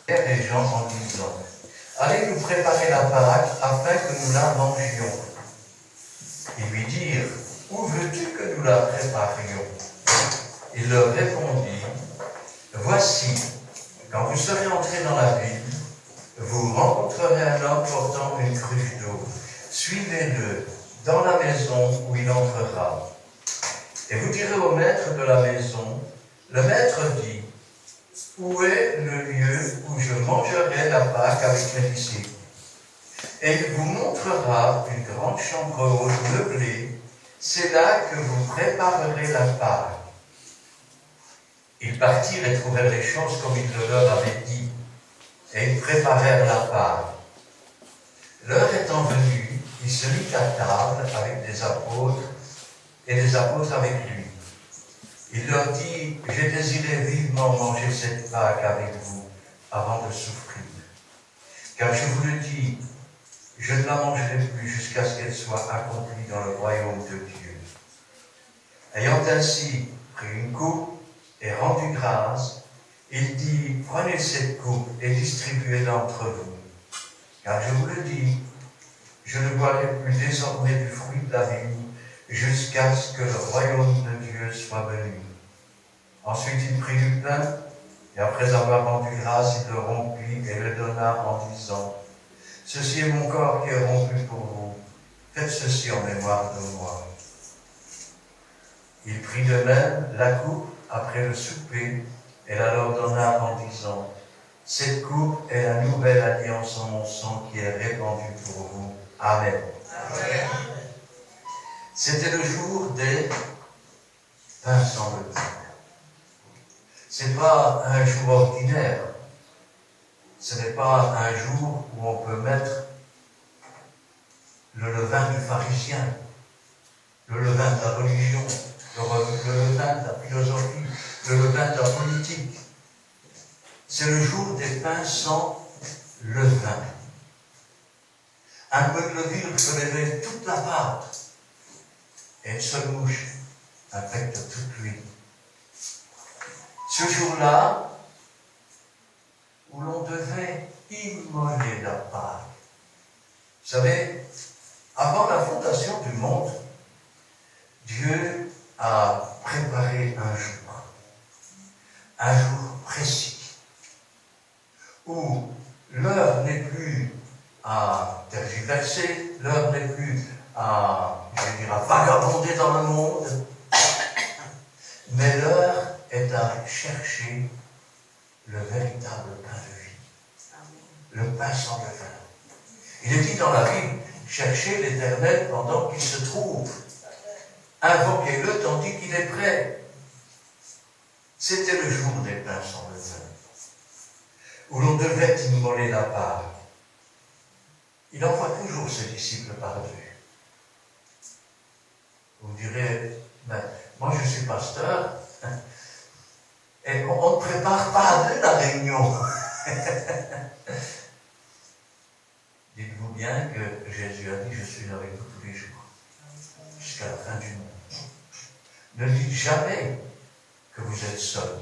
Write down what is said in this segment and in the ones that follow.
Les gens en disant, allez nous préparer la Pâque afin que nous la mangions. Ils lui dirent, où veux-tu que nous la préparions? Il leur répondit, voici, quand vous serez entrés dans la ville, vous rencontrerez un homme portant une cruche d'eau. Suivez-le dans la maison où il entrera. Et vous direz au maître de la maison, le maître dit, où est le lieu où je mangerai la Pâque avec mes disciples? Et il vous montrera une grande chambre haute meublée. C'est là que vous préparerez la Pâque. Ils partirent et trouvèrent les choses comme il le leur avait dit. Et ils préparèrent la Pâque. L'heure étant venue, il se mit à table avec des apôtres et les apôtres avec lui. Il leur dit, j'ai désiré vivement manger cette Pâque avec vous avant de souffrir. Car je vous le dis, je ne la mangerai plus jusqu'à ce qu'elle soit accomplie dans le royaume de Dieu. Ayant ainsi pris une coupe et rendu grâce, il dit, prenez cette coupe et distribuez-la entre vous. Car je vous le dis, je ne boirai plus désormais du fruit de la vigne jusqu'à ce que le royaume de Dieu soit venu. Ensuite, il prit du pain, et après avoir rendu grâce, il le rompit et le donna en disant, ceci est mon corps qui est rompu pour vous. Faites ceci en mémoire de moi. Il prit de même la coupe après le souper et la leur donna en disant, cette coupe est la nouvelle alliance en mon sang qui est répandue pour vous. Amen. Amen. C'était le jour des pains sans levain. Ce n'est pas un jour ordinaire. Ce n'est pas un jour où on peut mettre le levain du pharisien, le levain de la religion, le levain de la philosophie, le levain de la politique. C'est le jour des pains sans levain. Un peu de levure peut lever toute la pâte, et une seule mouche infecte toute l'huile. Ce jour-là, où l'on devait immoler la Pâque. Vous savez, avant la fondation du monde, Dieu a préparé un jour précis, où l'heure n'est plus à tergiverser, l'heure n'est plus à vagabonder dans le monde, mais l'heure est à chercher le véritable pain de vie, le pain sans levain. Il est dit dans la Bible, cherchez l'Éternel pendant qu'il se trouve, invoquez-le tandis qu'il est prêt. C'était le jour des pains sans levain, où l'on devait immoler la Pâque. Il envoie toujours ses disciples par-dessus. Vous me direz, ben, moi je suis pasteur, et on ne prépare pas à deux la réunion. Dites-vous bien que Jésus a dit, je suis avec vous tous les jours, jusqu'à la fin du monde. Ne dites jamais que vous êtes seul.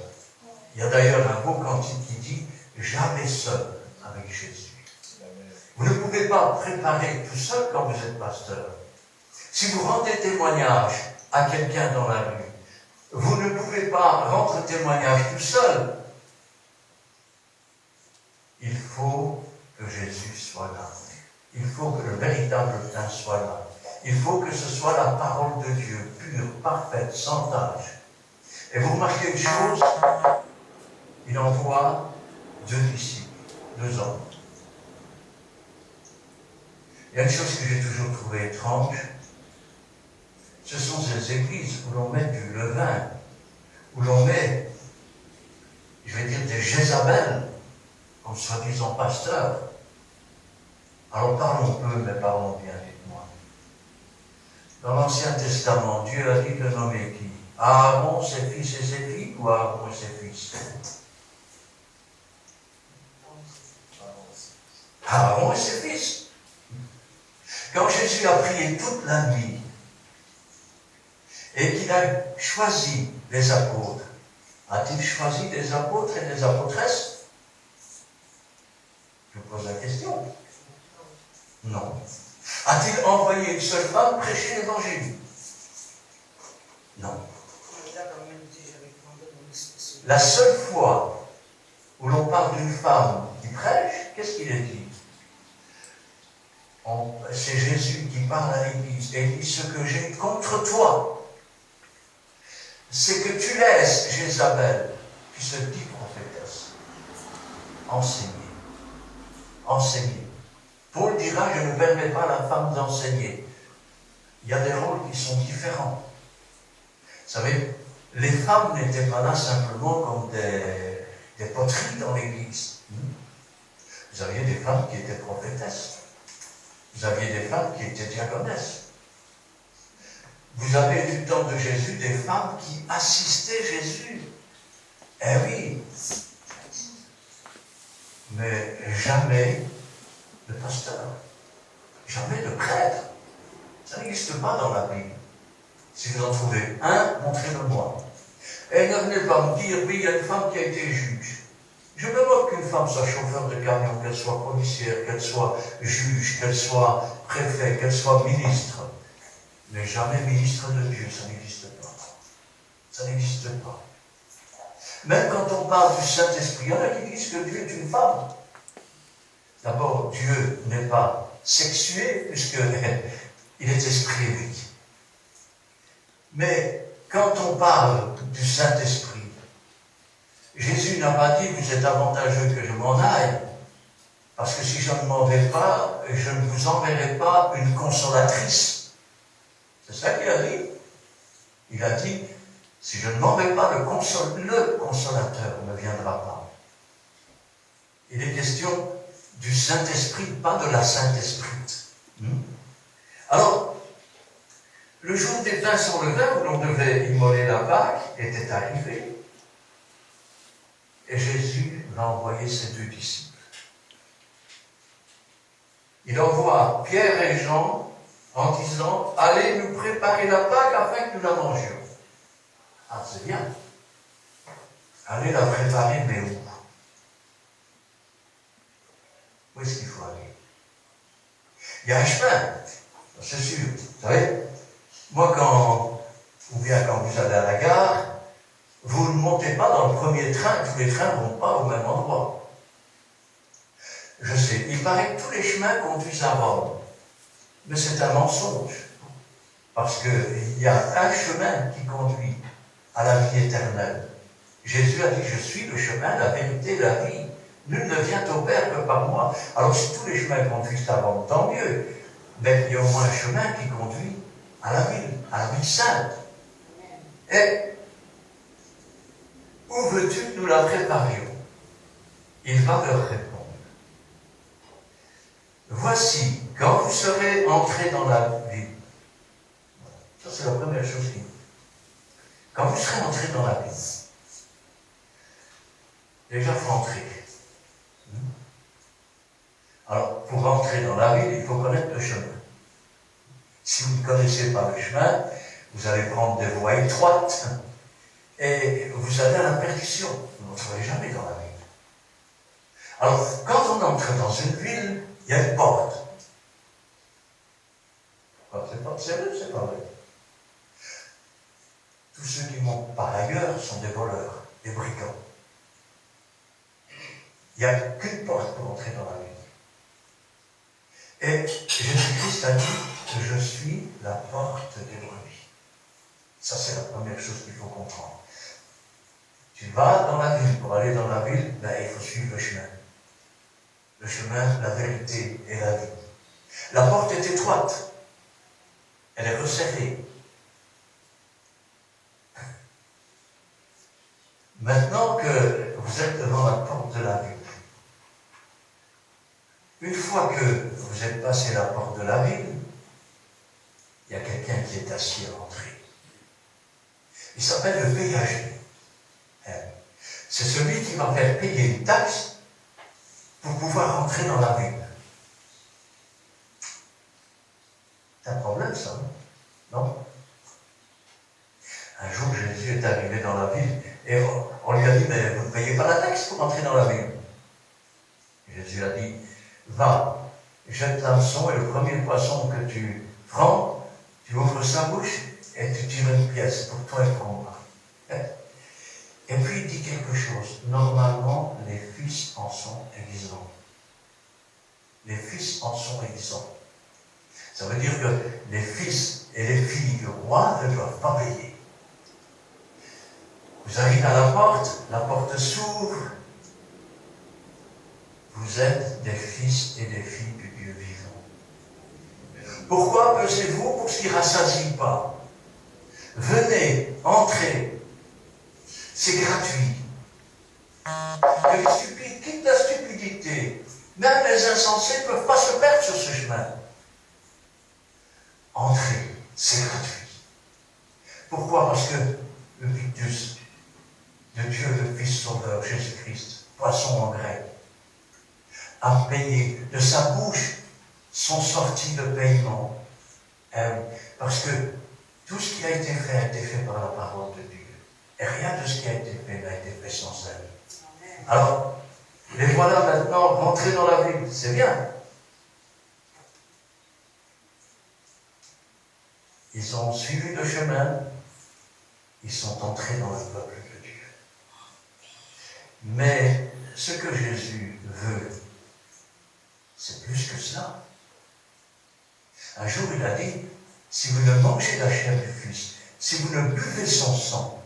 Il y a d'ailleurs un beau cantique qui dit, jamais seul avec Jésus. Vous ne pouvez pas préparer tout seul quand vous êtes pasteur. Si vous rendez témoignage à quelqu'un dans la rue, vous ne pouvez pas rendre témoignage tout seul. Il faut que Jésus soit là. Il faut que le véritable pain soit là. Il faut que ce soit la parole de Dieu, pure, parfaite, sans tache. Et vous remarquez une chose, il envoie 2 disciples, 2 hommes. Il y a une chose que j'ai toujours trouvée étrange, ce sont ces églises où l'on met du levain, où l'on met, je vais dire, des Jézabel, comme soi-disant pasteurs. Alors parlons peu, mais parlons bien, dites-moi. Dans l'Ancien Testament, Dieu a dit de nommer qui? Aaron, ses fils et ses filles, ou Aaron et ses fils? Aaron et ses fils. Quand Jésus a prié toute la nuit, et qu'il a choisi les apôtres, a-t-il choisi des apôtres et des apôtresses? Non. A-t-il envoyé une seule femme prêcher l'évangile? Non. La seule fois où l'on parle d'une femme qui prêche, qu'est-ce qu'il est dit? C'est Jésus qui parle à l'Église et il dit: ce que j'ai contre toi, c'est que tu laisses Jézabel, qui se dit prophétesse, enseigner. Enseigner. Paul dira: je ne permets pas à la femme d'enseigner. Il y a des rôles qui sont différents. Vous savez, les femmes n'étaient pas là simplement comme des poteries dans l'Église. Vous aviez des femmes qui étaient prophétesses. Vous aviez des femmes qui étaient diaconesses. Vous avez du temps de Jésus des femmes qui assistaient Jésus. Eh oui. Mais jamais de pasteur. Jamais de prêtre. Ça n'existe pas dans la Bible. Si vous en trouvez un, montrez-le-moi. Et ne venez pas me dire: oui, il y a une femme qui a été juge. Je me moque qu'une femme soit chauffeur de camion, qu'elle soit policière, qu'elle soit juge, qu'elle soit préfet, qu'elle soit ministre. Mais jamais ministre de Dieu, ça n'existe pas. Ça n'existe pas. Même quand on parle du Saint-Esprit, il y en a qui disent que Dieu est une femme. D'abord, Dieu n'est pas sexué, puisqu'il est esprit et vie. Mais quand on parle du Saint-Esprit, Jésus n'a pas dit: vous êtes avantageux que je m'en aille, parce que si je ne m'en vais pas, je ne vous enverrai pas une consolatrice. C'est ça qu'il a dit. Il a dit: si je ne m'en vais pas, le consolateur ne viendra pas. Il est question du Saint-Esprit, pas de la Saint-Esprit. Alors, le jour des pains sur le vin, où l'on devait immoler la Pâque, était arrivé. Et Jésus va envoyer ses 2 disciples. Il envoie Pierre et Jean en disant: allez nous préparer la Pâque afin que nous la mangions. Ah, c'est bien. Allez la préparer, mais où? Où est-ce qu'il faut aller? Il y a un chemin, c'est sûr. Vous savez, moi, quand vous allez à la gare, vous ne montez pas dans le premier train, tous les trains ne vont pas au même endroit. Je sais, il paraît que tous les chemins conduisent à Rome, mais c'est un mensonge, parce qu'il y a un chemin qui conduit à la vie éternelle. Jésus a dit: je suis le chemin, la vérité, la vie. Nul ne vient au Père que par moi. Alors si tous les chemins conduisent à Rome, tant mieux, mais il y a au moins un chemin qui conduit à la vie sainte. Et où veux-tu que nous la préparions? Il va leur répondre: voici, quand vous serez entrés dans la ville. Ça, c'est la première chose qu'il dit. Quand vous serez entrés dans la ville, déjà, il faut entrer. Alors, pour entrer dans la ville, il faut connaître le chemin. Si vous ne connaissez pas le chemin, vous allez prendre des voies étroites et vous allez à la perdition. Vous n'entrerez jamais dans la ville. Alors, quand on entre dans une ville, il y a une porte. C'est vrai, c'est pas vrai. Tous ceux qui montent par ailleurs sont des voleurs, des brigands. Il n'y a qu'une porte pour entrer dans la ville. Et Jésus-Christ a dit que je suis la porte des brebis. Ça, c'est la première chose qu'il faut comprendre. Tu vas dans la ville. Pour aller dans la ville, il faut suivre le chemin. Le chemin, la vérité et la vie. La porte est étroite. Elle est resserrée. Maintenant que vous êtes devant la porte de la ville, une fois que vous êtes passé la porte de la ville, il y a quelqu'un qui est assis à l'entrée. Il s'appelle le péager. C'est celui qui va faire payer une taxe pour pouvoir entrer dans la ville. C'est un problème, ça, non? Un jour, Jésus est arrivé dans la ville et on lui a dit: mais vous ne payez pas la taxe pour entrer dans la ville. Jésus a dit: va, jette l'hameçon et le premier poisson que tu prends, tu ouvres sa bouche et tu tires une pièce pour toi et pour moi. Et puis il dit quelque chose. Normalement, les fils en sont exempts. Les fils en sont exempts. Ça veut dire que les fils et les filles du roi ne doivent pas payer. Vous arrivez à la porte s'ouvre. Vous êtes des fils et des filles du Dieu vivant. Pourquoi pesez-vous pour ce qui ne rassasie pas? Venez, entrez. C'est gratuit. Que les stupides quittent la stupidité. Même les insensés ne peuvent pas se perdre sur ce chemin. Entrez, c'est gratuit. Pourquoi? Parce que le Pictus de Dieu, le Fils Sauveur, Jésus-Christ, poisson en grec, a payé. De sa bouche sont sortis le paiement. Parce que tout ce qui a été fait par la parole de Dieu. Et rien de ce qui a été fait n'a été fait sans elle. Alors, les voilà maintenant rentrés dans la ville. C'est bien. Ils ont suivi le chemin. Ils sont entrés dans le peuple de Dieu. Mais ce que Jésus veut, c'est plus que cela. Un jour, il a dit, si vous ne mangez la chair du Fils, si vous ne buvez son sang,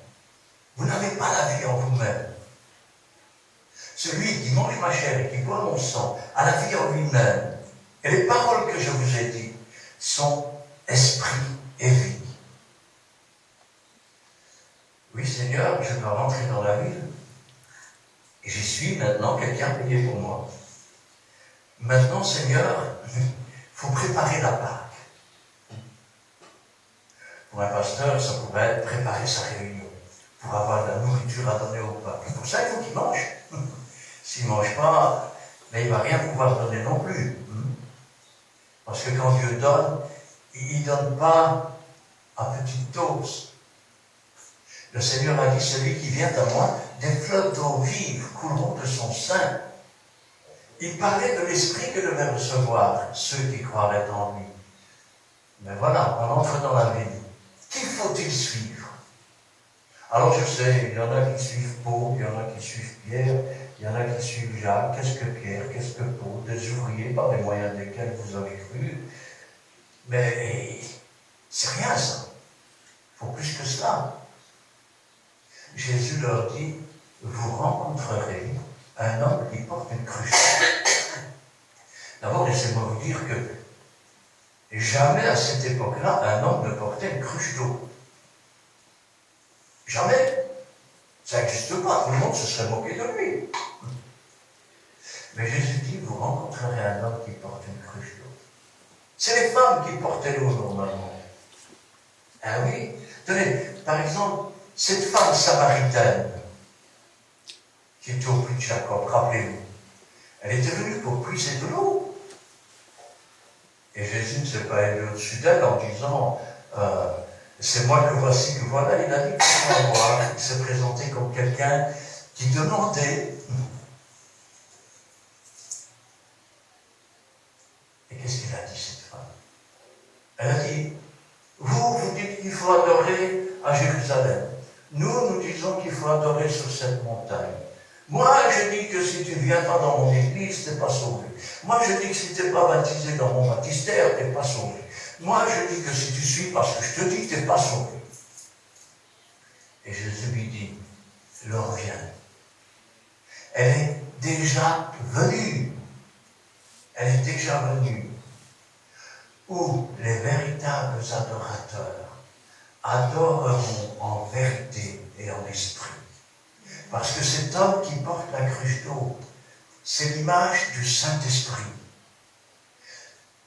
vous n'avez pas la vie en vous-même. Celui qui mange ma chair et qui boit mon sang a la vie en lui-même. Et les paroles que je vous ai dites sont esprit et vie. Oui, Seigneur, je dois rentrer dans la ville. Et j'y suis maintenant, quelqu'un payé pour moi. Maintenant, Seigneur, il faut préparer la Pâque. Pour un pasteur, ça pourrait être préparer sa réunion, pour avoir de la nourriture à donner au peuple. Pour ça, il faut qu'il mange. S'il ne mange pas, mais il ne va rien pouvoir donner non plus. Parce que quand Dieu donne, il ne donne pas à petite dose. Le Seigneur a dit, celui qui vient à moi, des fleuves d'eau vive couleront de son sein. Il parlait de l'esprit que devaient recevoir ceux qui croiraient en lui. Mais voilà, on entre dans la ville. Qui faut-il suivre? Alors je sais, il y en a qui suivent Paul, il y en a qui suivent Pierre, il y en a qui suivent Jacques. Qu'est-ce que Pierre? Qu'est-ce que Paul? Des ouvriers par les moyens desquels vous avez cru. Mais c'est rien ça. Il faut plus que cela. Jésus leur dit, vous rencontrerez un homme qui porte une cruche. D'abord, laissez-moi vous dire que jamais à cette époque-là, un homme ne portait une cruche d'eau. Jamais. Ça n'existe pas. Tout le monde se serait moqué de lui. Mais Jésus dit, vous rencontrerez un homme qui porte une cruche d'eau. C'est les femmes qui portaient l'eau normalement. Ah oui. Tenez, par exemple, cette femme samaritaine qui était au puits de Jacob, rappelez-vous, elle était venue pour puiser de l'eau. Et Jésus ne s'est pas élevé au-dessus d'elle en disant c'est moi que voici, que voilà. Il a dit qu'on va voir. Il s'est présenté comme quelqu'un qui demandait. Et qu'est-ce qu'il a dit, cette femme? Elle a dit, vous dites qu'il faut adorer à Jérusalem. Nous disons qu'il faut adorer sur cette montagne. Moi, je dis que si tu ne viens pas dans mon église, tu n'es pas sauvé. Moi, je dis que si tu n'es pas baptisé dans mon baptistère, tu n'es pas sauvé. Moi, je dis que si tu suis parce que je te dis que tu n'es pas sauvé. Et Jésus lui dit, l'heure vient. Elle est déjà venue. Elle est déjà venue. Où les véritables adorateurs adoreront en vérité et en esprit. Parce que cet homme qui porte la cruche d'eau, c'est l'image du Saint-Esprit.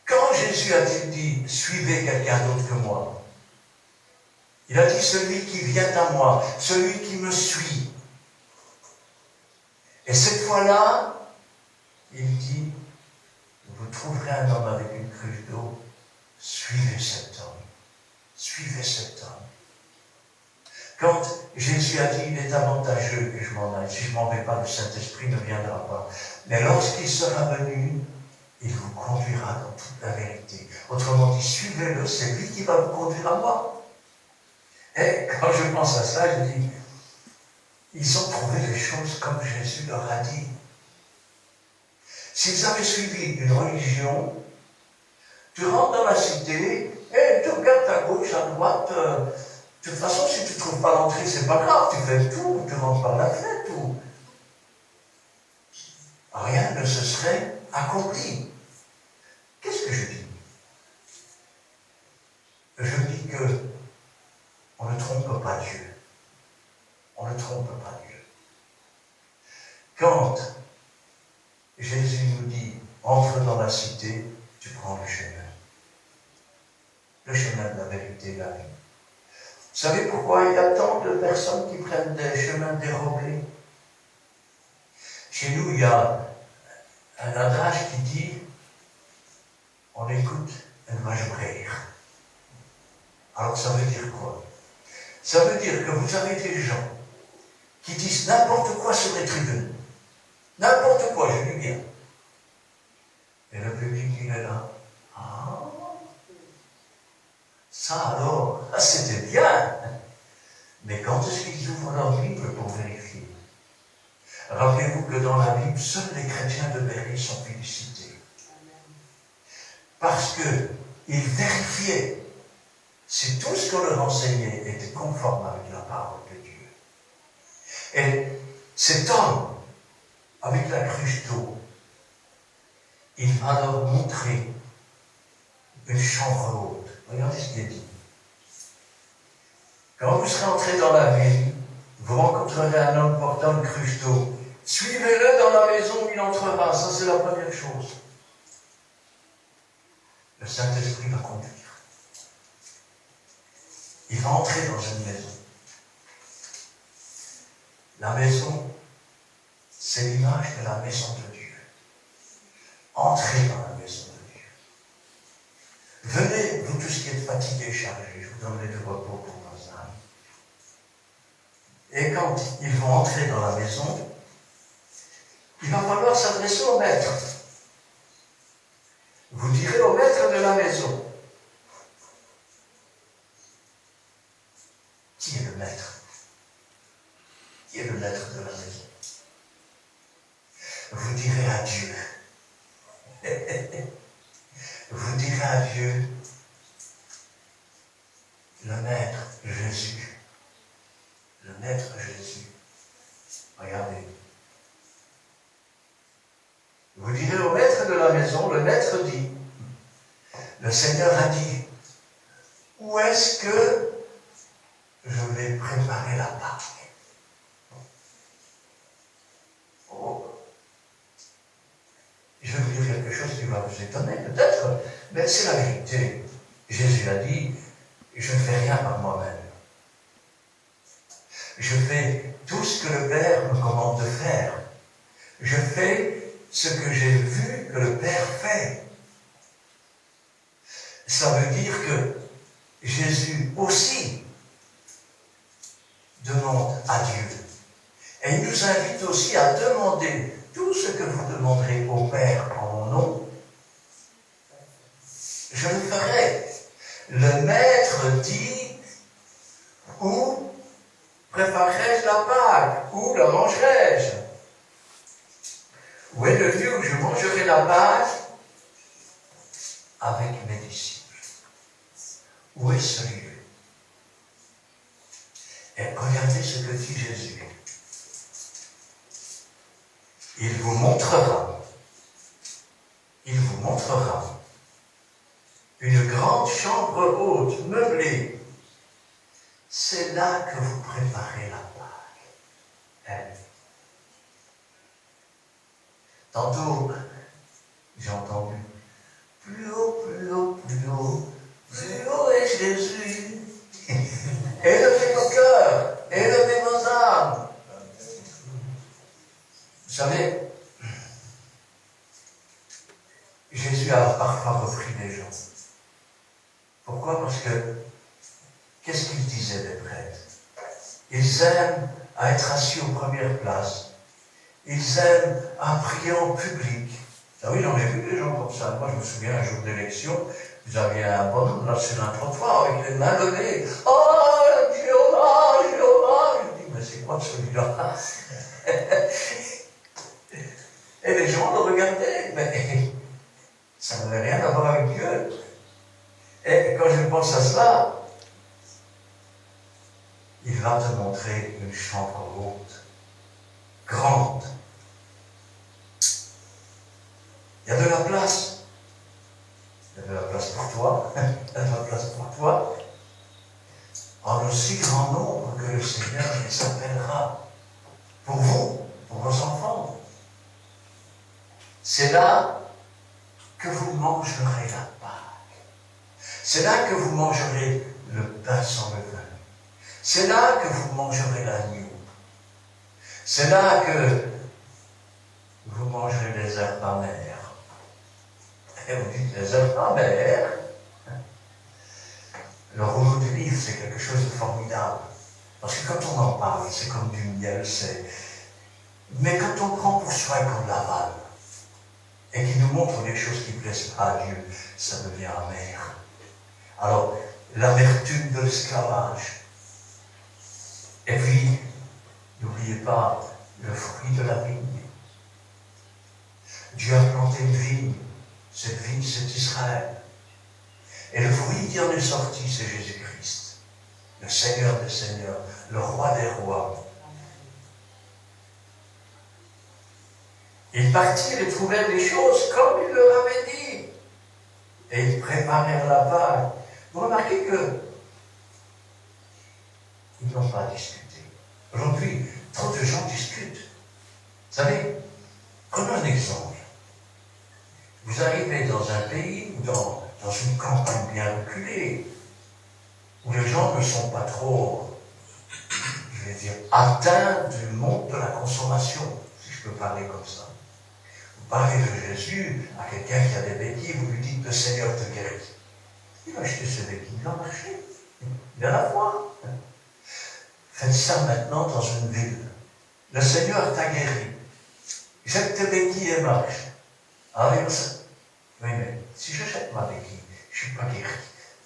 Quand Jésus a-t-il dit, suivez quelqu'un d'autre que moi, il a dit, celui qui vient à moi, celui qui me suit. Et cette fois-là, il dit, vous trouverez un homme avec une cruche d'eau, suivez cet homme. Suivez cet homme. Quand Jésus a dit, il est avantageux que je m'en aille, si je ne m'en vais pas, le Saint-Esprit ne viendra pas. Mais lorsqu'il sera venu, il vous conduira dans toute la vérité. Autrement dit, suivez-le, c'est lui qui va vous conduire à moi. Et quand je pense à ça, je dis, ils ont trouvé les choses comme Jésus leur a dit. S'ils avaient suivi une religion, tu rentres dans la cité et tu regardes à gauche, à droite. De toute façon, si tu ne trouves pas l'entrée, c'est pas grave, tu fais le tour, tu rentres par la fenêtre. Rien ne se serait accompli. Qu'est-ce que je dis? Je dis que on ne trompe pas Dieu. On ne trompe pas Dieu. Quand Jésus nous dit, entre dans la cité, tu prends le chemin. Le chemin de la vérité et de la vie. Vous savez pourquoi il y a tant de personnes qui prennent des chemins dérobés? Chez nous, il y a un adage qui dit, on écoute un majorère. Alors ça veut dire quoi? Ça veut dire que vous avez des gens qui disent n'importe quoi sur les tribunes. N'importe quoi, je dis bien. Et le public, il est là. Ah, ça alors, c'était bien. Mais quand est-ce qu'ils ouvrent leur Bible pour vérifier? Rappelez-vous que dans la Bible, seuls les chrétiens de Béret sont félicités. Parce qu'ils vérifiaient si tout ce qu'on leur enseignait était conforme avec la parole de Dieu. Et cet homme, avec la cruche d'eau, il va leur montrer une chambre haute. Regardez ce qu'il est dit. Quand vous serez entré dans la ville, vous rencontrerez un homme portant une cruche d'eau. Suivez-le dans la maison où il entrera. Ça, c'est la première chose. Le Saint-Esprit va conduire. Il va entrer dans une maison. La maison, c'est l'image de la maison de Dieu. Entrez dans la maison de Dieu. Venez, vous tous qui êtes fatigués et chargés, je vous donnerai du repos pour vos âmes. Et quand ils vont entrer dans la maison, il va falloir s'adresser au maître. Vous direz au maître de la maison. Qui est le maître? Qui est le maître de la maison? Vous direz à Dieu. Vous direz à Dieu, le maître Jésus. Le maître Jésus. Regardez. Vous direz au maître de la maison, le maître dit, le Seigneur a dit, où est-ce que je vais préparer la Pâque? Oh. Je vais vous dire quelque chose qui va vous étonner, peut-être, mais c'est la vérité. Jésus a dit, je ne fais rien par moi-même. Je fais tout ce que le Père me commande de faire. Je fais ce que j'ai vu que le Père fait. Ça veut dire que Jésus aussi demande à Dieu. Et il nous invite aussi à demander tout ce que vous demanderez au Père en mon nom. Je le ferai. Le Maître dit, où préparerai-je la Pâque? Où la mangerai-je? Où est le lieu où je mangerai la Pâque avec mes disciples? Où est ce lieu? Et regardez ce que dit Jésus. Il vous montrera une grande chambre haute, meublée. C'est là que vous préparez la Pâque. Tantôt, j'ai entendu, plus haut, plus haut, plus haut, plus haut est Jésus. Élevez vos cœurs, élevez vos âmes. Vous savez, Jésus a parfois repris des gens. Pourquoi? Parce que, qu'est-ce qu'il disait des prêtres? Ils aiment à être assis aux premières places. Ils aiment à prier en public. Ah oui, j'en ai vu des gens comme ça. Moi, je me souviens, un jour d'élection, vous aviez un bonhomme là sur un trottoir avec les mains levées. Oh, Jéhovah, Jéhovah. Je dis, mais c'est quoi celui-là? Et les gens le regardaient, mais ça n'avait rien à voir avec Dieu. Et quand je pense à cela, il va te montrer une chambre haute, grande. Il y a de la place. Il y a de la place pour toi. Il y a de la place pour toi. En aussi grand nombre que le Seigneur les appellera. Pour vous, pour vos enfants. C'est là que vous mangerez la Pâque. C'est là que vous mangerez le pain sans levain. C'est là que vous mangerez l'agneau. C'est là que vous mangerez les herbes amères. Et vous dites, les herbes amères. Le rouleau du livre, c'est quelque chose de formidable. Parce que quand on en parle, c'est comme du miel, mais quand on prend pour soi et qu'on l'avale, et qui nous montre des choses qui ne plaisent pas à Dieu, ça devient amer. Alors, l'amertume de l'esclavage. Et puis, n'oubliez pas le fruit de la vigne. Dieu a planté une vigne. Cette vigne, c'est Israël. Et le fruit qui en est sorti, c'est Jésus-Christ. Le Seigneur des Seigneurs, le Roi des Rois. Ils partirent et trouvèrent les choses comme il leur avait dit. Et ils préparèrent la Pâque. Vous remarquez que ils n'ont pas discuté. Aujourd'hui, trop de gens discutent. Vous savez, prenons un exemple. Vous arrivez dans un pays ou dans une campagne bien reculée, où les gens ne sont pas trop, je vais dire, atteints du monde de la consommation, si je peux parler comme ça. Vous parlez de Jésus à quelqu'un qui a des béquilles, vous lui dites, le Seigneur te guérit. Il va acheter ses béquilles, il va marcher. Il va la voir. Faites ça maintenant dans une ville. Le Seigneur t'a guéri. Jette tes béquilles et marche. Ah oui, mais si je jette ma béquille, je ne suis pas guéri.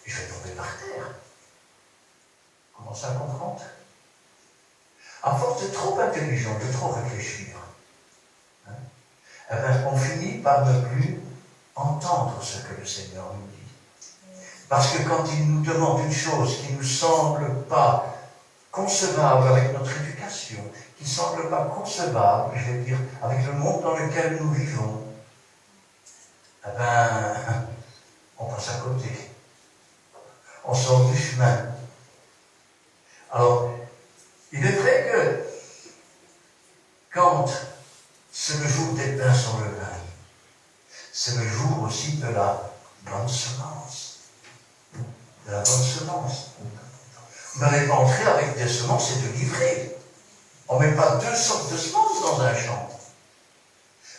Je vais tomber par terre. Comment ça comprendre? À force de trop intelligent, de trop réfléchir, hein, eh bien, on finit par ne plus entendre ce que le Seigneur nous dit. Parce que quand il nous demande une chose qui ne nous semble pas concevable avec notre éducation, qui ne semble pas concevable, je vais dire, avec le monde dans lequel nous vivons, eh bien, on passe à côté. On sort du chemin. Alors, il est vrai que quand c'est le jour des pains sans levain, c'est le jour aussi de la bonne semence. De la bonne semence. Vous n'allez pas entrer avec des semences et de livrer. On ne met pas deux sortes de semences dans un champ.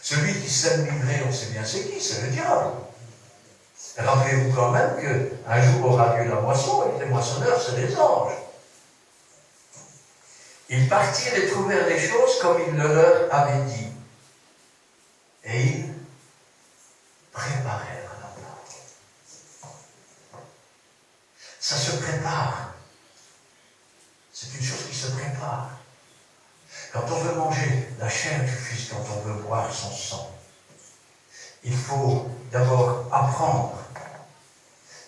Celui qui sème livrer, on sait bien c'est qui, c'est le diable. Et rappelez-vous quand même qu'un jour aura lieu la moisson et que les moissonneurs, c'est les anges. Ils partirent et trouvèrent les choses comme il le leur avait dit. Et ils préparèrent la Pâque. Ça se prépare. C'est une chose qui se prépare. Quand on veut manger la chair du Fils, quand on veut boire son sang, il faut d'abord apprendre.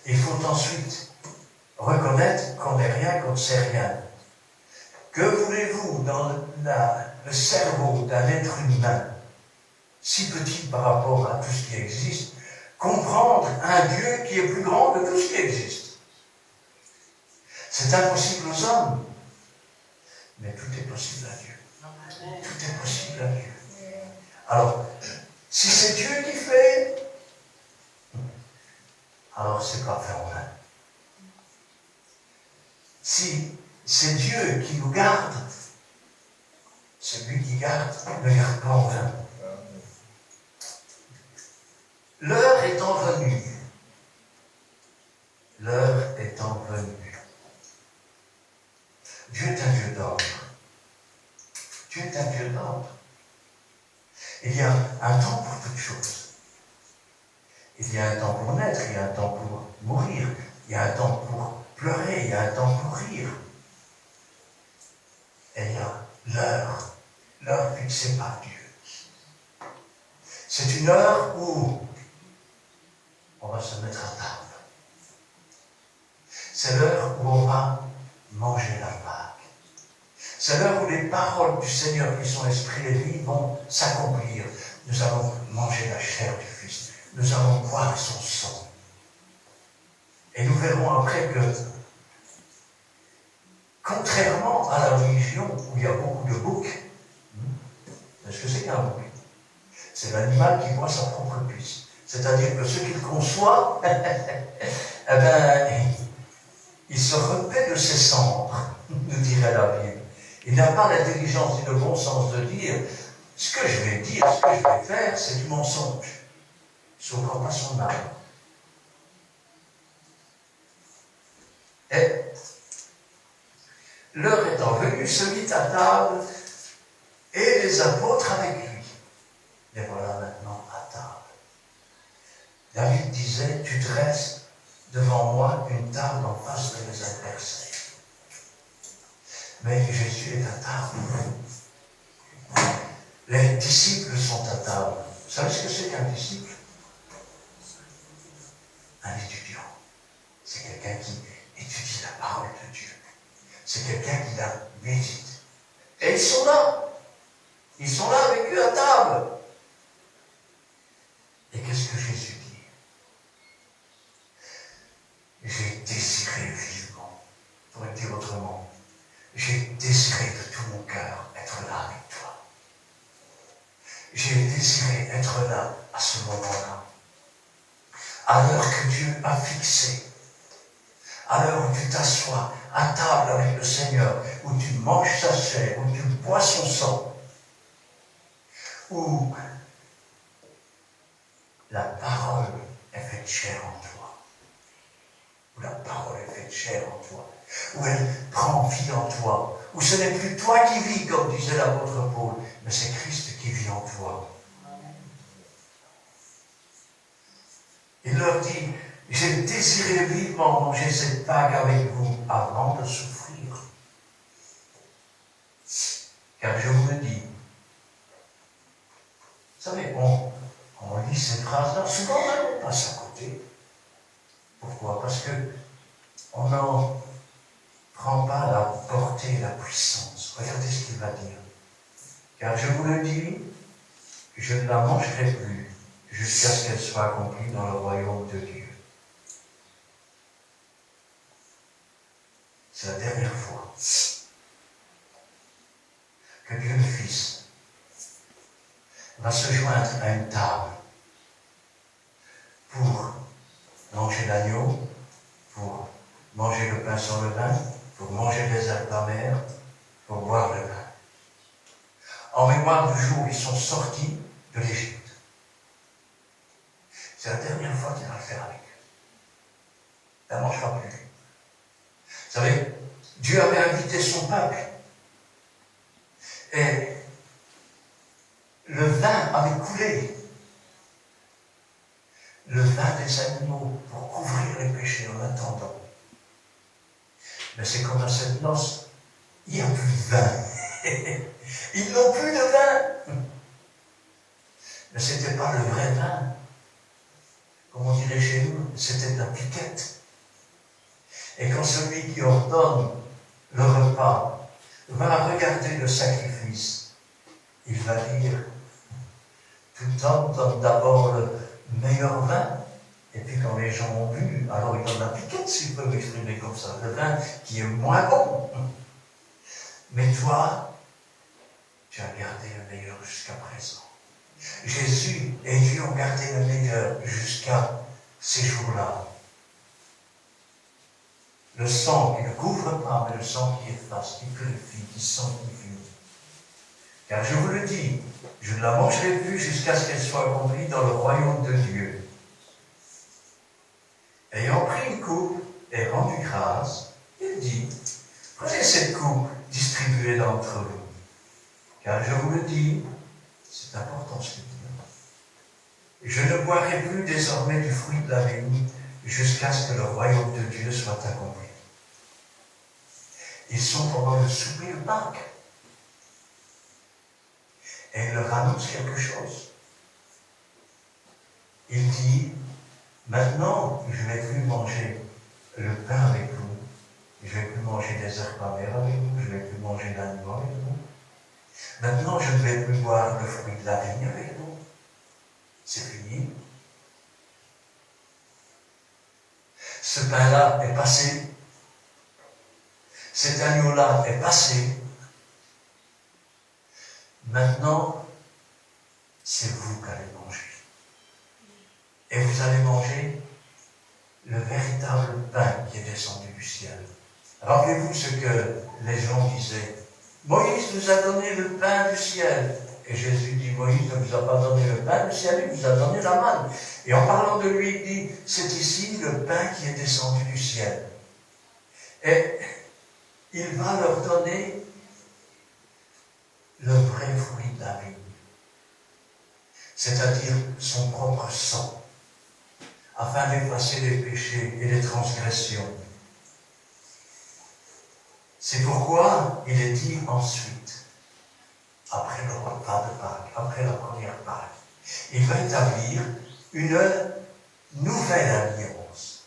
Il faut ensuite reconnaître qu'on n'est rien, qu'on ne sait rien. Que voulez-vous dans le cerveau d'un être humain, si petit par rapport à tout ce qui existe, comprendre un Dieu qui est plus grand que tout ce qui existe? C'est impossible aux hommes, mais tout est possible à Dieu. Tout est possible à Dieu. Alors, si c'est Dieu qui fait, alors c'est pas fait en vain. Si c'est Dieu qui nous garde, celui qui garde ne garde pas en vain. L'heure étant venue, l'heure étant venue, Dieu est un Dieu d'ordre. Dieu est un Dieu d'ordre. Il y a un temps pour toutes choses. Il y a un temps pour naître, il y a un temps pour mourir, il y a un temps pour pleurer, il y a un temps pour rire. Et il y a l'heure fixée par Dieu. C'est une heure où on va se mettre à table. C'est l'heure où on va manger la Pâque. C'est l'heure où les paroles du Seigneur qui sont esprit et vie vont s'accomplir. Nous allons manger la chair du Fils. Nous allons boire son sang. Et nous verrons après que, contrairement à la religion où il y a beaucoup de boucs, est-ce que c'est qu'un bouc? C'est l'animal qui boit sa propre pisse. C'est-à-dire que ce qu'il conçoit, eh bien, il se repaît de ses cendres, nous dirait la Bible. Il n'a pas l'intelligence ni le bon sens de dire ce que je vais dire, ce que je vais faire, c'est du mensonge. Il ne sauvera pas son âme. Et l'heure étant venue, se mit à table et les apôtres avec lui. Les voilà maintenant à table. David disait, tu dresses devant moi une table en face de mes adversaires. Mais Jésus est à table. Les disciples sont à table. Vous savez ce que c'est qu'un disciple? Un étudiant. C'est quelqu'un qui étudie la parole de Dieu. C'est quelqu'un qui la médite. Et ils sont là. Ils sont là avec eux à table. Et qu'est-ce que Jésus dit? J'ai désiré vivement, pour le dire autrement, j'ai désiré de tout mon cœur être là avec toi. J'ai désiré être là à ce moment-là, à l'heure que Dieu a fixée, à l'heure où tu t'assois à table avec le Seigneur, où tu manges sa chair, où tu bois son sang, où la parole est faite chair en toi, où la parole est faite chair en toi, où elle prend vie en toi, où ce n'est plus toi qui vis, comme disait l'apôtre Paul, mais c'est Christ qui vit en toi. Il leur dit, j'ai désiré vivement manger cette Pâque avec vous avant de souffrir. Car je vous le dis, vous savez, on lit ces phrases-là, souvent on passe à côté. Pourquoi? Parce que on n'en prend pas la portée et la puissance. Regardez ce qu'il va dire. Car je vous le dis, je ne la mangerai plus jusqu'à ce qu'elle soit accomplie dans le royaume de Dieu. C'est la dernière fois que Dieu le Fils va se joindre à une table pour manger l'agneau, pour manger le pain sans levain, pour manger les herbes amères, pour boire le vin. En mémoire du jour où ils sont sortis de l'Égypte. C'est la dernière fois qu'il va le faire avec eux. Il ne la mangera plus. Vous savez, Dieu avait invité son peuple. Et le vin avait coulé. Le vin des animaux pour couvrir les péchés en attendant. Mais c'est comme à cette noce, il n'y a plus de vin. Ils n'ont plus de vin. Mais ce n'était pas le vrai vin. Comme on dirait chez nous, c'était de la piquette. Et quand celui qui ordonne le repas va regarder le sacrifice, il va dire, tout homme donne d'abord le meilleur vin, et puis quand les gens ont bu, alors il donne la piquette, si je peux m'exprimer comme ça, le vin qui est moins bon. Mais toi, tu as gardé le meilleur jusqu'à présent. Jésus et Dieu ont gardé le meilleur jusqu'à ces jours-là. Le sang qui ne couvre pas, mais le sang qui efface, qui purifie, qui sanctifie. Car je vous le dis, je ne la mangerai plus jusqu'à ce qu'elle soit accomplie dans le royaume de Dieu. Ayant pris une coupe et rendu grâce, il dit, prenez cette coupe, distribuez-la entre vous. Car je vous le dis, c'est important ce qu'il dit. je ne boirai plus désormais du fruit de la vigne jusqu'à ce que le royaume de Dieu soit accompli. Ils sont pendant le souper de Pâques. Et il leur annonce quelque chose. Il dit, maintenant, je ne vais plus manger le pain avec vous. Je ne vais plus manger des herbes amères avec vous. Je ne vais plus manger d'animaux avec vous. Maintenant, je ne vais plus boire le fruit de la vigne avec vous. C'est fini. Ce pain-là est passé. Cet agneau-là est passé. Maintenant, c'est vous qui allez manger. Et vous allez manger le véritable pain qui est descendu du ciel. Rappelez-vous ce que les gens disaient. Moïse nous a donné le pain du ciel. Et Jésus dit, Moïse ne vous a pas donné le pain du ciel, il vous a donné la manne. Et en parlant de lui, il dit, c'est ici le pain qui est descendu du ciel. Et il va leur donner le vrai fruit de la vigne, c'est-à-dire son propre sang, afin d'effacer les péchés et les transgressions. C'est pourquoi il est dit ensuite, après le repas de Pâques, après la première Pâques, il va établir une nouvelle alliance.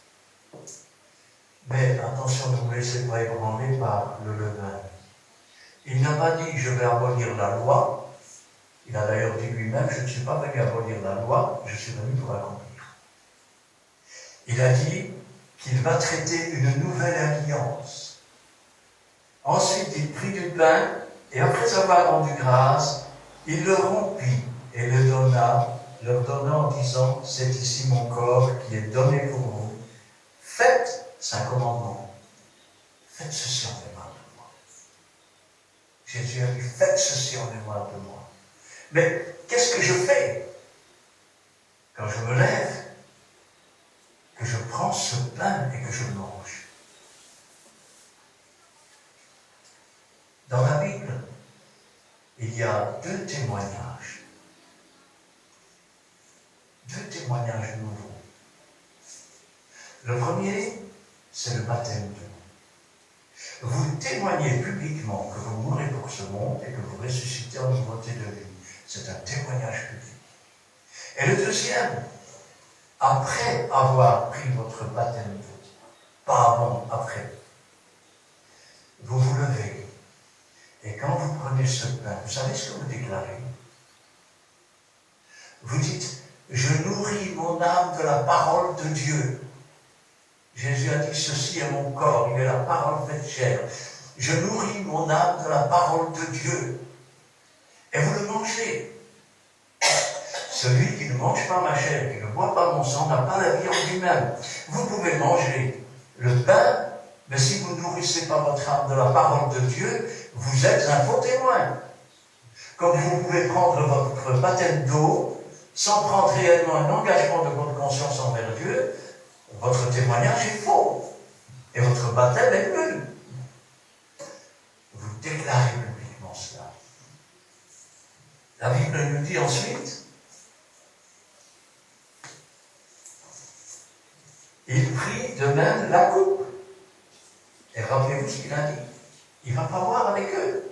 Mais attention, ne vous laissez pas ébranler par le levain. Il n'a pas dit, je vais abolir la loi. Il a d'ailleurs dit lui-même, je ne suis pas venu abolir la loi, je suis venu pour l'accomplir. Il a dit qu'il va traiter une nouvelle alliance. Ensuite, il prit du pain, et après avoir rendu grâce, il le rompit et le donna, leur donna en disant, c'est ici mon corps qui est donné pour vous. Faites, c'est un commandement, faites ceci en mémoire de moi. Jésus a dit, faites ceci en mémoire de moi. Mais qu'est-ce que je fais quand je me lève, que je prends ce pain et que je mange? Dans la Bible, il y a deux témoignages. Deux témoignages nouveaux. Le premier, c'est le baptême d'eau. Vous témoignez publiquement que vous mourrez pour ce monde et que vous ressuscitez en nouveauté de vie. C'est un témoignage public. Et le deuxième, après avoir pris votre baptême d'eau, pas avant, après, vous vous levez. Et quand vous prenez ce pain, vous savez ce que vous déclarez? Vous dites, je nourris mon âme de la parole de Dieu. Jésus a dit, ceci est mon corps, il est la parole faite chair. Je nourris mon âme de la parole de Dieu. Et vous le mangez. Celui qui ne mange pas ma chair, qui ne boit pas mon sang, n'a pas la vie en lui-même. Vous pouvez manger le pain, mais si vous ne nourrissez pas votre âme de la parole de Dieu, vous êtes un faux témoin. Comme vous pouvez prendre votre baptême d'eau, sans prendre réellement un engagement de votre conscience envers Dieu, votre témoignage est faux. Et votre baptême est nul. Vous déclarez publiquement cela. La Bible nous dit ensuite, il prit de même la coupe. Et rappelez-vous ce qu'il a dit. Il ne va pas boire avec eux.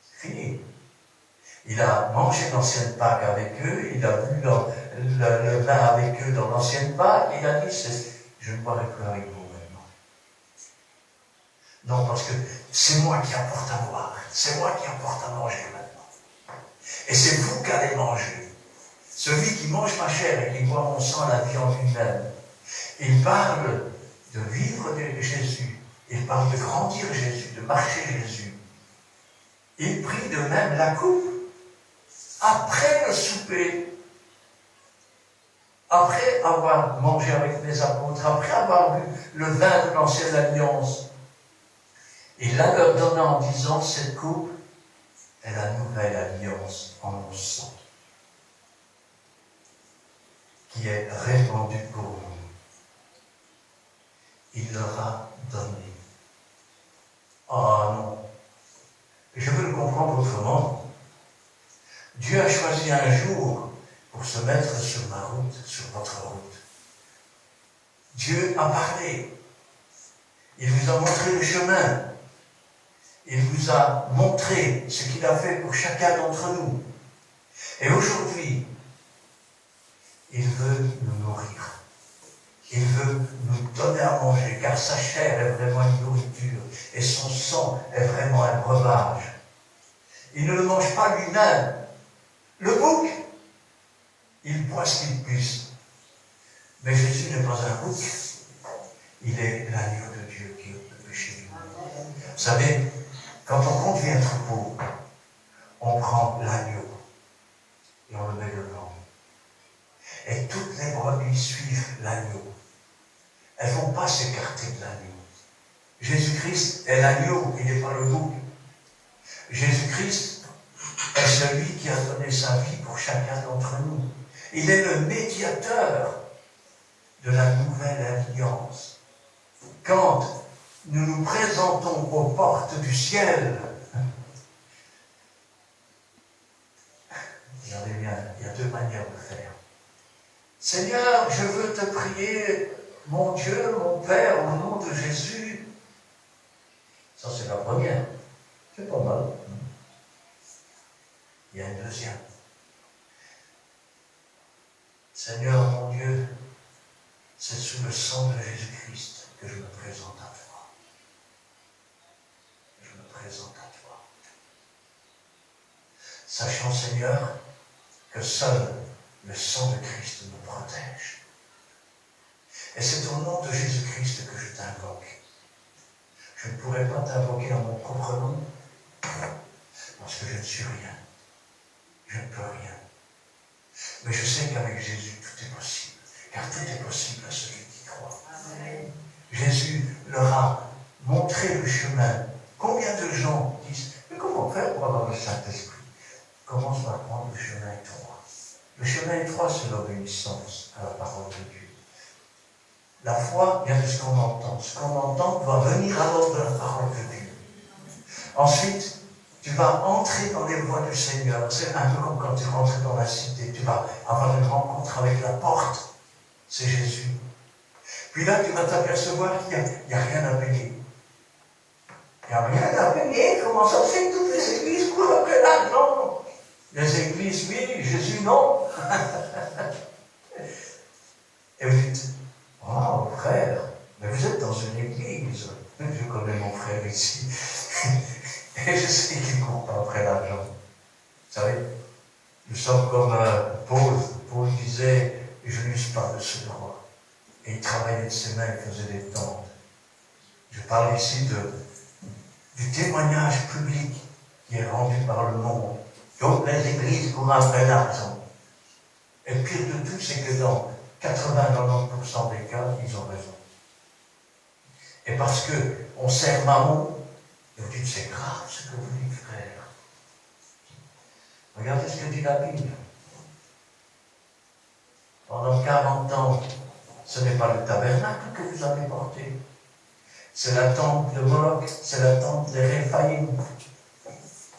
C'est fini. Il a mangé l'ancienne Pâque avec eux, il a bu le vin avec eux dans l'ancienne Pâque, et il a dit, je ne boirai plus avec vous maintenant. Non, parce que c'est moi qui apporte à boire, c'est moi qui apporte à manger maintenant. Et c'est vous qui allez manger. Celui qui mange ma chair et qui boit mon sang, la vie en lui-même. Il parle de vivre de Jésus, il parle de grandir Jésus, de marcher Jésus. Il prit de même la coupe. Après le souper, après avoir mangé avec les apôtres, après avoir bu le vin de l'ancienne alliance, il la leur donna en disant, cette coupe est la nouvelle alliance en mon sang, qui est répandue pour vous. Il leur a donné. Oh non, je veux le comprendre autrement. Dieu a choisi un jour pour se mettre sur ma route, sur votre route. Dieu a parlé. Il vous a montré le chemin. Il vous a montré ce qu'il a fait pour chacun d'entre nous. Et aujourd'hui, il veut nous nourrir. Il veut nous donner à manger, car sa chair est vraiment une nourriture et son sang est vraiment un breuvage. Il ne le mange pas lui-même. Le bouc, il boit ce qu'il puisse. Mais Jésus n'est pas un bouc. Il est l'agneau de Dieu qui ôte le péché du monde. Vous savez, quand on conduit un troupeau, on prend l'agneau et on le met devant. Et toutes les brebis suivent l'agneau. Elles ne vont pas s'écarter de l'agneau. Jésus-Christ est l'agneau, il n'est pas le bouc. Jésus-Christ est celui qui a donné sa vie pour chacun d'entre nous. Il est le médiateur de la nouvelle alliance. Quand nous nous présentons aux portes du ciel, regardez bien, il y a deux manières de faire. Seigneur, je veux te prier, mon Dieu, mon Père, au nom de Jésus. Ça, c'est la première. C'est pas mal. Il y a une deuxième. Seigneur, mon Dieu, c'est sous le sang de Jésus-Christ que je me présente à toi. Je me présente à toi. Sachant, Seigneur, que seul le sang de Christ me protège. Et c'est au nom de Jésus-Christ que je t'invoque. Je ne pourrais pas t'invoquer en mon propre nom, parce que je ne suis rien. Je ne peux rien. Mais je sais qu'avec Jésus, tout est possible. Car tout est possible à celui qui croit. Amen. Jésus leur a montré le chemin. Combien de gens disent, mais comment faire pour avoir le Saint-Esprit? Commence par prendre le chemin étroit. Le chemin étroit, c'est l'obéissance à la parole de Dieu. La foi vient de ce qu'on entend. Ce qu'on entend va venir alors de la parole de Dieu. Ensuite, tu vas entrer dans les voies du Seigneur. C'est un peu comme quand tu rentres dans la cité. Tu vas avoir une rencontre avec la porte. C'est Jésus. Puis là, tu vas t'apercevoir qu'il n'y a rien à payer. Il n'y a rien à payer. Comment ça se fait que toutes les églises courent après l'argent? Les églises, oui. Jésus, non. Et vous dites, oh, frère, mais vous êtes dans une église. Je connais mon frère ici. Et je sais qu'il ne court pas après l'argent. Vous savez, nous sommes comme Paul. Paul disait, je n'use pas de ce droit. Et il travaillait de ses mains, il faisait des tentes. Je parle ici du témoignage public qui est rendu par le monde. Donc les églises courent après l'argent. Et pire de tout, c'est que dans 80-90% des cas, ils ont raison. Et parce qu'on sert Mammon, et vous dites, c'est grave ce que vous dites, frère. Regardez ce que dit la Bible. Pendant 40 ans, ce n'est pas le tabernacle que vous avez porté. C'est la tente de Moloch, c'est la tente des Réphaïm.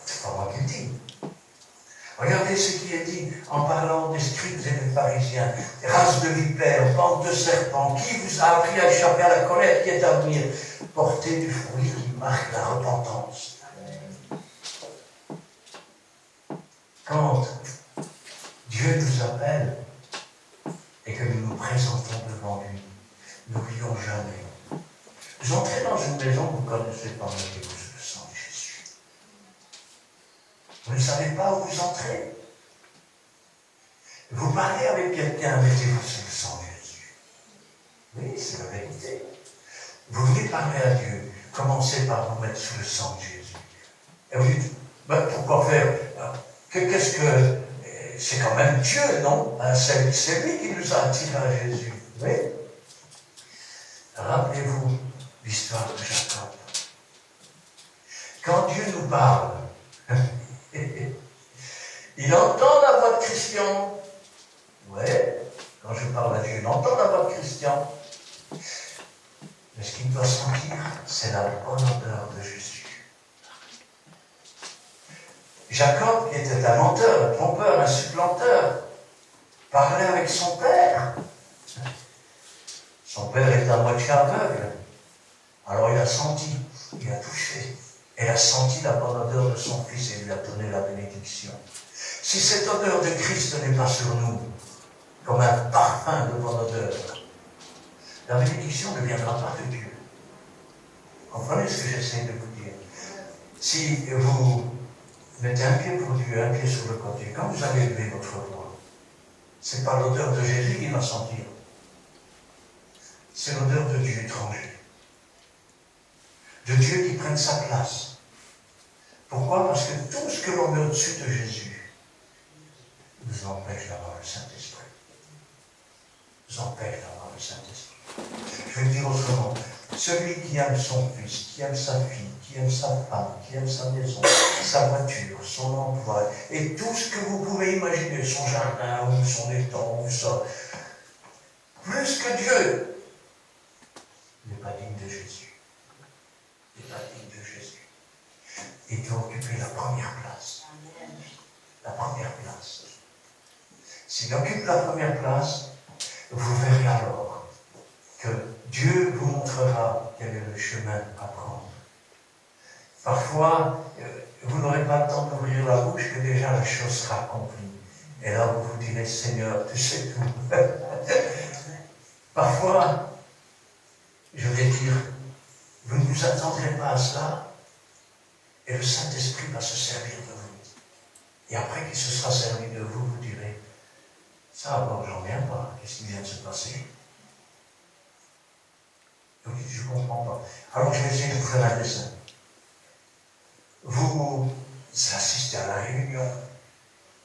C'est pas moi qui le dis. Regardez ce qui est dit en parlant des scribes et des pharisiens. Race de vipères, bande de serpents, qui vous a appris à échapper à la colère qui est à venir? Portez du fruit qui marque la repentance. Quand Dieu nous appelle et que nous nous présentons devant lui, n'oublions jamais. Vous entrez dans une maison que vous ne connaissez pas, mettez-vous sous le sang de Jésus. Vous ne savez pas où vous entrez. Vous parlez avec quelqu'un, mettez-vous sous le sang de Jésus. Oui, c'est la vérité. Vous venez parler à Dieu, commencez par vous mettre sous le sang de Jésus. Et vous dites, ben, pourquoi faire? Qu'est-ce que... C'est quand même Dieu, non? C'est lui qui nous a attirés à Jésus. Oui. Rappelez-vous l'histoire de Jacob. Quand Dieu nous parle, il entend la voix de Christian. Oui, quand je parle à Dieu, il entend la voix de Christian. Mais ce qu'il doit sentir, c'est la bonne odeur de Jésus. Jacob était un menteur, un trompeur, un supplanteur. parlait avec son père. Son père est à moitié aveugle. Alors il a senti, il a touché. Elle a senti la bonne odeur de son fils et lui a donné la bénédiction. Si cette odeur de Christ n'est pas sur nous, comme un parfum de bonne odeur, la bénédiction ne viendra pas de Dieu. Comprenez ce que j'essaie de vous dire? Si vous mettez un pied pour Dieu, un pied sur le côté, quand vous allez lever votre voix, ce n'est pas l'odeur de Jésus qui va sentir. C'est l'odeur de Dieu étranger. De Dieu qui prenne sa place. Pourquoi? Parce que tout ce que l'on met au-dessus de Jésus nous empêche d'avoir le Saint-Esprit. Nous empêche d'avoir le Saint-Esprit. Je vais le dire autrement. Celui qui aime son fils, qui aime sa fille, qui aime sa femme, qui aime sa maison, sa voiture, son emploi, et tout ce que vous pouvez imaginer, son jardin, ou son étang, ou ça, plus que Dieu, n'est pas digne de Jésus. N'est pas digne de Jésus. Il doit occuper la première place. La première place. S'il occupe la première place, vous verrez alors que Dieu vous montrera quel est le chemin à prendre. Parfois, vous n'aurez pas le temps d'ouvrir la bouche que déjà la chose sera accomplie. Et là, vous vous direz, Seigneur, tu sais tout. Parfois, je vais dire, vous ne vous attendrez pas à cela, et le Saint-Esprit va se servir de vous. Et après qu'il se sera servi de vous, vous direz, ça, alors, j'en viens pas. Qu'est-ce qui vient de se passer? Donc, je ne comprends pas. Alors, je vais essayer de vous faire un dessin. Vous assistez à la réunion,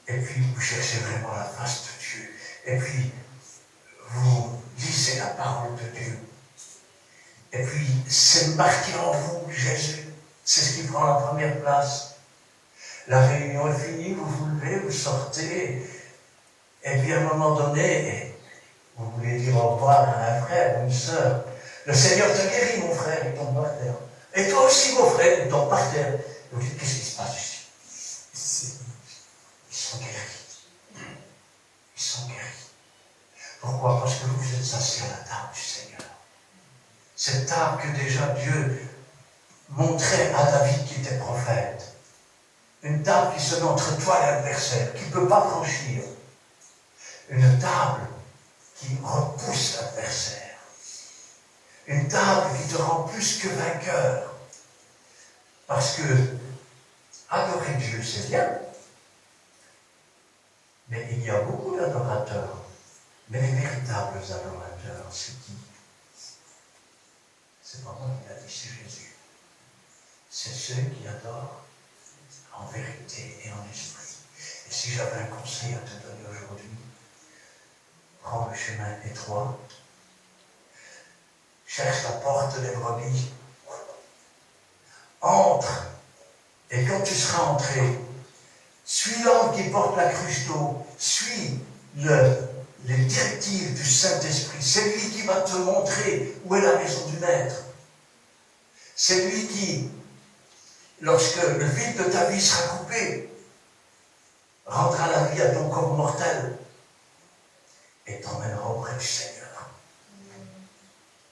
et puis vous cherchez vraiment la face de Dieu, et puis vous lisez la parole de Dieu, et puis c'est marqué en vous, Jésus, c'est ce qui prend la première place. La réunion est finie, vous vous levez, vous sortez, et puis à un moment donné, vous voulez dire au revoir à un frère ou une sœur. Le Seigneur te guérit, mon frère, il tombe par terre. Et toi aussi, mon frère, il tombe par terre. Vous dites, qu'est-ce qui se passe ici? Ils sont guéris. Ils sont guéris. Pourquoi? Parce que vous êtes assis à la table du Seigneur. Cette table que déjà Dieu montrait à David qui était prophète. Une table qui se met entre toi et l'adversaire, qui ne peut pas franchir. Une table qui repousse l'adversaire. Une table qui te rend plus que vainqueur. Parce que adorer Dieu, c'est bien. Mais il y a beaucoup d'adorateurs. Mais les véritables adorateurs, c'est qui? C'est pas moi qui l'a dit, c'est Jésus. C'est ceux qui adorent en vérité et en esprit. Et si j'avais un conseil à te donner aujourd'hui, prends le chemin étroit, cherche la porte des brebis, entre, et quand tu seras entré, suis l'homme qui porte la cruche d'eau, suis les directives du Saint-Esprit. C'est lui qui va te montrer où est la maison du Maître. C'est lui qui, lorsque le vide de ta vie sera coupé, rendra la vie à ton corps mortel et t'emmènera auprès du Seigneur.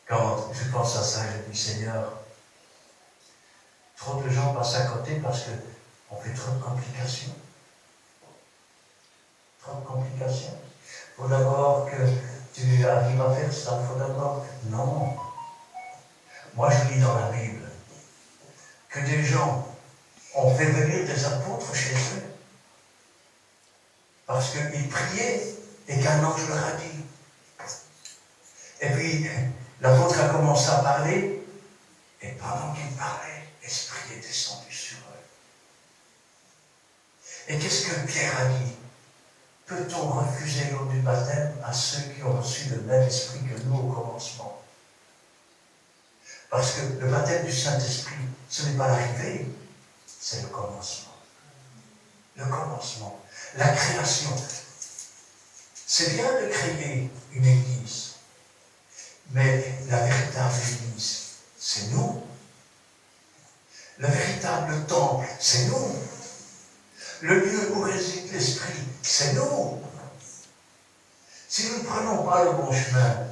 Quand je pense à ça, je dis, Seigneur, trop de gens passent à côté parce qu'on fait trop de complications. Trop de complications. Il faut d'abord que tu arrives à faire ça. Il faut d'abord que... Non. Moi, je lis dans la Bible que des gens ont fait venir des apôtres chez eux parce qu'ils priaient et qu'un ange leur a dit. Et puis, l'apôtre a commencé à parler, et pendant qu'il parlait, l'Esprit est descendu sur eux. Et qu'est-ce que Pierre a dit? Peut-on refuser l'eau du baptême à ceux qui ont reçu le même esprit que nous au commencement? Parce que le baptême du Saint-Esprit, ce n'est pas l'arrivée, c'est le commencement. Le commencement, la création. C'est bien de créer une église, mais la véritable église, c'est nous. Le véritable temple, c'est nous. Le lieu où réside l'Esprit, c'est nous. Si nous ne prenons pas le bon chemin,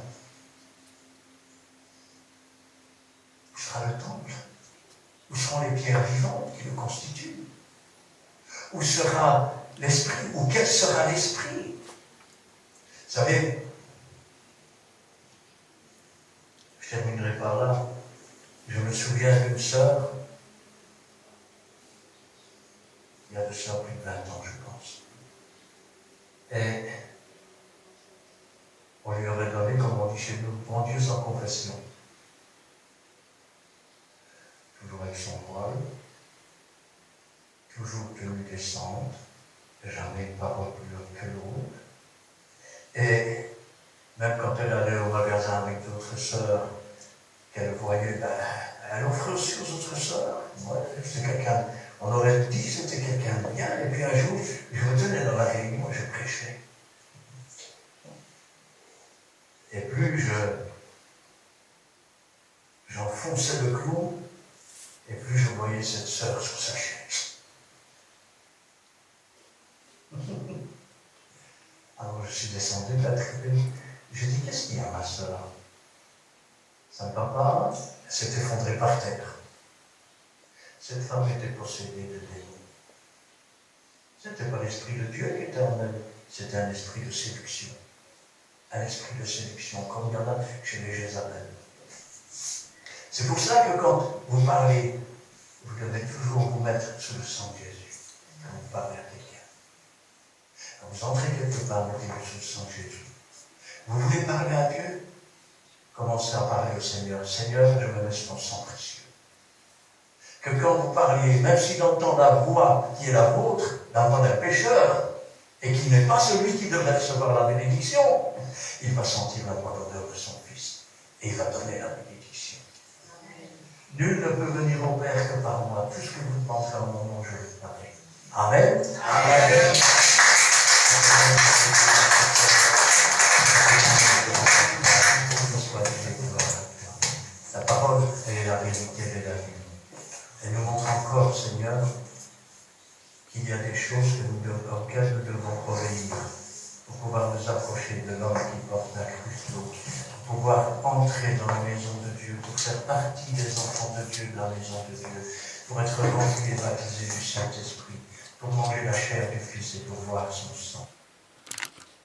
où sera le temple? Où seront les pierres vivantes qui le constituent? Où sera l'esprit? Ou quel sera l'esprit? Vous savez, je terminerai par là. Je me souviens d'une sœur, il y a de ça plus de 20 ans, je pense. Et on lui aurait donné, comme on dit chez nous, bon Dieu sans confession. Toujours avec son voile, toujours tenue décente, jamais une parole plus haute que l'autre. Et même quand elle allait au magasin avec d'autres sœurs, qu'elle voyait, elle offrait aussi aux autres sœurs. Ouais, c'était quelqu'un, on aurait dit que c'était quelqu'un de bien. Et puis un jour, je me tenais dans la réunion et je prêchais. Et plus j'enfonçais le clou, et plus je voyais cette sœur sur sa chaise. Alors je suis descendu de la tribune. Je dis, qu'est-ce qu'il y a, ma sœur? Ça ne va pas? Elle s'est effondrée par terre. Cette femme était possédée de démons. Ce n'était pas l'esprit de Dieu qui était en elle, c'était un esprit de séduction. Un esprit de séduction, comme il y en a chez les Jézabel. C'est pour ça que quand vous parlez, vous devez toujours vous mettre sous le sang de Jésus, quand vous parlez à quelqu'un. Quand vous entrez quelque part, mettez-vous sous le sang de Jésus. Vous voulez parler à Dieu? Commencez à parler au Seigneur. Seigneur, je me laisse ton sang précieux. Que quand vous parliez, même s'il entend la voix qui est la vôtre, la voix d'un pécheur, et qui n'est pas celui qui devrait recevoir la bénédiction, il va sentir la voix d'odeur de son Fils. Et il va donner la bénédiction. Amen. Nul ne peut venir au Père que par moi. Tout ce que vous demanderez en mon nom, je le ferai. Amen. Amen. La parole, elle est la vérité, elle est la vie. Elle nous montre encore, Seigneur, qu'il y a des choses auxquelles nous devons obéir pour pouvoir nous approcher de l'homme qui porte la cruce, pour pouvoir entrer dans la maison de Dieu, pour faire partie des enfants de Dieu de la maison de Dieu, pour être remplis et baptisés du Saint-Esprit, pour manger la chair du Fils et pour voir son sang.